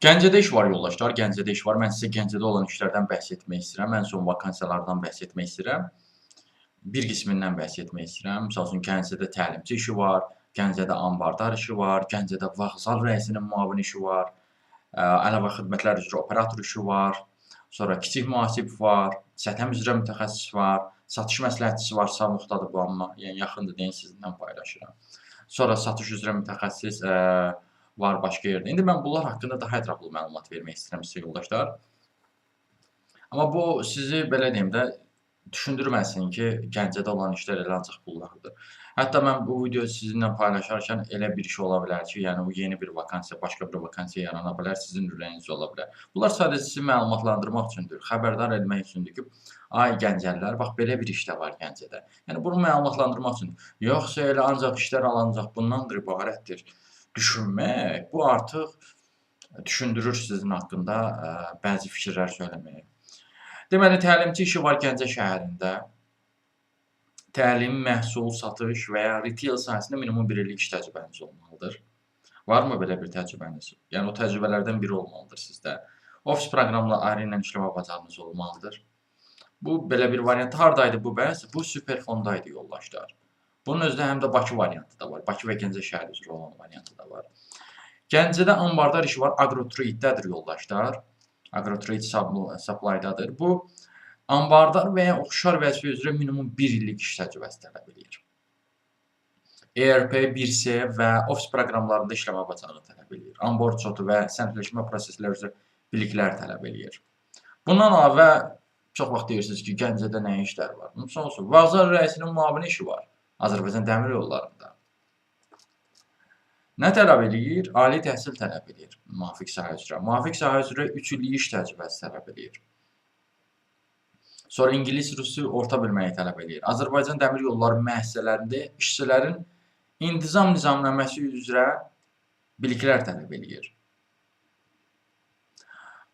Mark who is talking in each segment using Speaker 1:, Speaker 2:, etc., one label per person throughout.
Speaker 1: Gəncədə iş var yoldaşlar, Gəncədə iş var. Mən sizə Gəncədə olan işlərdən bəhs etmək istəyirəm. Ən son vakansiyalardan bəhs etmək istəyirəm. Bir qismindən bəhs etmək istəyirəm. Məsəl üçün Gəncədə təlimçi işi var, Gəncədə anbardar işi var, Gəncədə vağzal rəisinin müavini işi var, əlavə xidmətlər üzrə operator işi var, sonra kiçik mühasib var, səthəm üzrə mütəxəssis var, satış məsləhətçisi var, Samurxdadır bu amma, yəni yaxındır deyin sizinlə paylaşıram. Sonra satış üzrə mütəxəssis var başqa yerdə. İndi mən bunlar haqqında daha ətraflı məlumat vermək istəyirəm sizə yoldaşlar. Amma bu sizi belə deyim də düşündürməsin ki, Gəncədə olan işlər elə ancaq bunlardır. Hətta mən bu videoyu sizinlə paylaşarkən elə bir şey ola bilər ki, yəni o yeni bir vakansiya, başqa bir vakansiya yarana bilər, sizin ürəyiniz ola bilər. Bunlar sadəcə sizi məlumatlandırmaq üçündür, xəbərdar etmək üçündür ki, ay Gəncəlilər, bax belə bir iş də var Gəncədə. Yəni bunu məlumatlandırmaq üçündür. Yoxsa elə ancaq işlər ancaq bundandır ibarətdir. Düşünmək, bu artıq düşündürür sizin haqqında bəzi fikirlər söyləməyə. Deməli, təlimçi işi var Gəncə şəhərində. Təlim, məhsul, satış və ya retail sahəsində minimum 1 illik iş təcrübəniz olmalıdır. Varmı belə bir təcrübəniz? Yəni, o təcrübələrdən biri olmalıdır sizdə. Office proqramla ayrı ilə işləmə bacarığınız olmalıdır. Bu, belə bir variant. Haradaydı bu bəhs? Bu Superfondaydı yoldaşlar. Bunun özdə həm də Bakı variantı da var. Bakı və Gəncə şəhəri üzrə olan variantı da var. Gəncədə anbardar işi var. Agrotrade'dədir yoldaşlar. Agrotrade supply'dadır. Bu, anbardar və ya oxşar vəzifə üzrə minimum 1 illik iş təcrübəsi tələb edir. ERP, 1C və Office proqramlarında işləmə bacarığı tələb edir. Onboard çotu və sənədləşmə prosesləri üzrə biliklər tələb edir. Bundan əlavə çox vaxt deyirsiniz ki, Gəncədə nə işlər var? Misal olsun, vağzal rəisinin müavini işi var Azərbaycan Dəmir Yollarında. Nə tələb edir? Ali təhsil tələb edir müvafiq sahə üzrə. Müvafiq sahə üzrə 3 illik iş təcrübəsi tələb edir. Sonra ingilis, rusu orta bilməyi tələb edir. Azərbaycan Dəmir Yolları müəssisələrində işçilərin intizam nizamnaməsi üzrə biliklər tələb edir.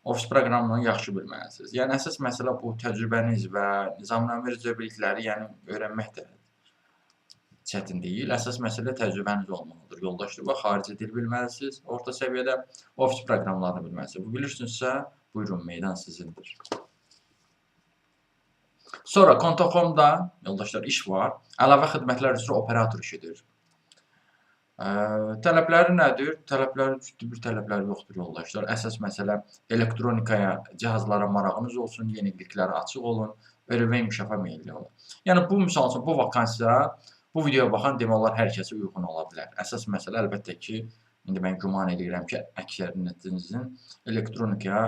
Speaker 1: Office proqramını yaxşı bilməlisiniz. Yəni, əsas məsələ bu təcrübəniz və nizamnamə üzrə bilikləri öyrənmək də çətin deyil. Əsas məsələ təcrübəniz olmalıdır. Yoldaşlar, və xarici dil bilməlisiniz. Orta səviyyədə Office proqramlarını bilməlisiniz. Bu bilirsinizsə, buyurun, meydan sizindir. Sonra Kontoxomda, yoldaşlar, iş var. Əlavə xidmətlər üzrə operator işidir. Tələbləri nədir? Tələbləri ciddi bir tələbləri yoxdur yoldaşlar. Əsas məsələ elektronikaya, cihazlara marağınız olsun, yeniliklərə açıq olun, öyrənmə inkişafa meyilli olun. Yəni, bu, misal üçün, bu vakansiya, bu videoya baxan demək olar hər kəsə uyğun ola bilər. Əsas məsələ əlbəttə ki, indi mən güman edirəm ki, əksərinizin elektronikaya,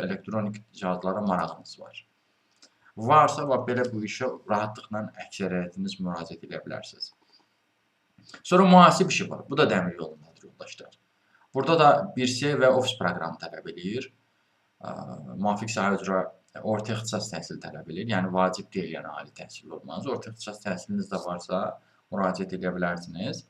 Speaker 1: elektronik cihazlara marağınız var. Varsa, belə bu işə rahatlıqla əksəriyyətiniz müraciət edə bilərsiniz. Sonra mühasib işi var. Bu da dəmir yolundadır, yoldaşlar. Burada da 1C və Office proqramı tələb edir. Müvafiq sahə üzrə orta ixtisas təhsil tələb edir. Yəni, vacib deyil, yəni ali təhsil olmanız. Orta ixtisas təhsiliniz də varsa, müraciət edə bilərsiniz.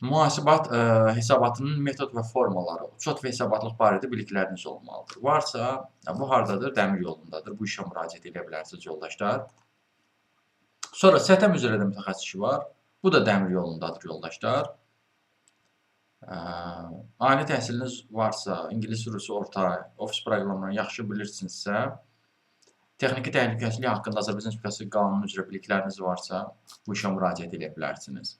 Speaker 1: Mühasibat hesabatının metod və formaları, uçot və hesabatlıq barədə bilikləriniz olmalıdır. Varsa, bu haradadır? Dəmir yolundadır. Bu işə müraciət edə bilərsiniz, yoldaşlar. Sonra səthəm üzrə də mütəxəssisi var. Bu da dəmir yolundadır, yoldaşlar. Ali təhsiliniz varsa, ingilis, rusu, orta, Office proqramlarını yaxşı bilirsinizsə, texniki təhlükəsizlik haqqında Azərbaycan Respublikası qanunu üzrə bilikləriniz varsa, bu işə müraciət edə bilərsiniz.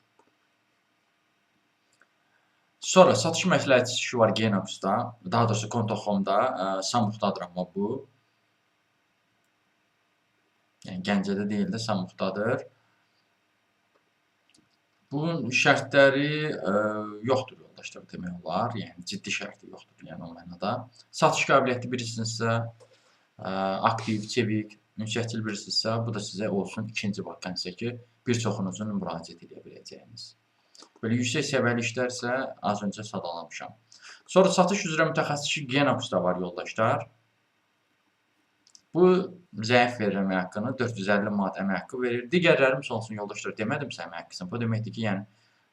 Speaker 1: Sonra satış məsləhətçisi işi var Genox'da, daha doğrusu Kontoxomda, Samurxdadır amma bu. Yəni, Gəncədə deyil də, Samurxdadır. Bunun şərtləri yoxdur, yoldaşlar, demək olar. Yəni, ciddi şərti yoxdur, yəni o mənada. Satış qabiliyyəti birisisinizsə, aktiv, çevik, ünsiyyətçil birisisinizsə, bu da sizə olsun ikinci vakansiya ki, bir çoxunuzun müraciət edə biləcəyiniz. Belə yüksək səviyyəli işlərsə, az öncə sadalamışam. Sonra satış üzrə mütəxəssisi Genox'da var, yoldaşlar. Bu, zəif verir əmək haqqını, 450 manat əmək haqqı verir. Digərləri, misal olsun, yoldaşlar, demədimsə əmək haqqısını. Bu deməkdir ki, yəni,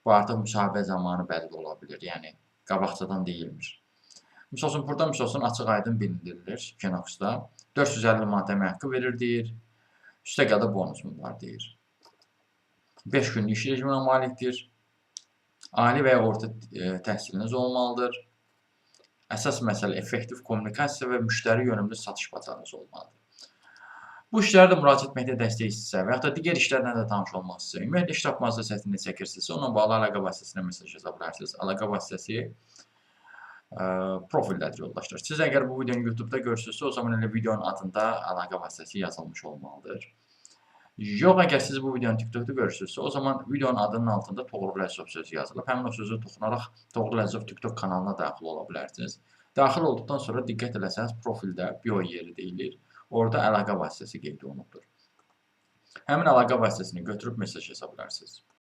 Speaker 1: bu artıq müsahibə zamanı bəlli ola bilir, yəni, qabaqcadan deyilmir. Misal olsun, burada, misal olsun, açıq aydın bildirilir Genox'da. 450 manat əmək haqqı verir, deyir. Üstə qədər bonusum var, deyir. 5 günlük iş rejiminə malikdir. Ali və ya orta təhsiliniz olmalıdır. Əsas məsələ effektiv kommunikasiya və müştəri yönümlü satış bacarığınız olmalıdır. Bu işlərdə müraciət etməkdə dəstək istəyirsə və yaxud da digər işlərlə də tanış olmaq istəyirsə, ümumiyyətlə iş tapmazsa səsini çəkirsinizsə, onunla bağlı əlaqə vasitəsilə mesaj yaza bilərsiniz. Əlaqə vasitəsi profildədir yoldaşlar. Siz əgər bu videonu YouTube-da görürsünüzsə, o zaman elə videonun adında əlaqə vasitəsi yazılmış olmalıdır. Yox, əgər siz bu videonu TikTok-da görürsünüzsə, o zaman videonun adının altında Toğrul Ləzzov sözü yazılıb. Həmin o sözü toxunaraq Toğrul Ləzzov TikTok kanalına daxil ola bilərsiniz. Daxil olduqdan sonra diqqət eləsəniz, profildə bio yeri deyilir. Orada əlaqə vasitəsi qeyd olunubdur. Həmin əlaqə vasitəsini götürüb mesaj yaza bilərsiniz.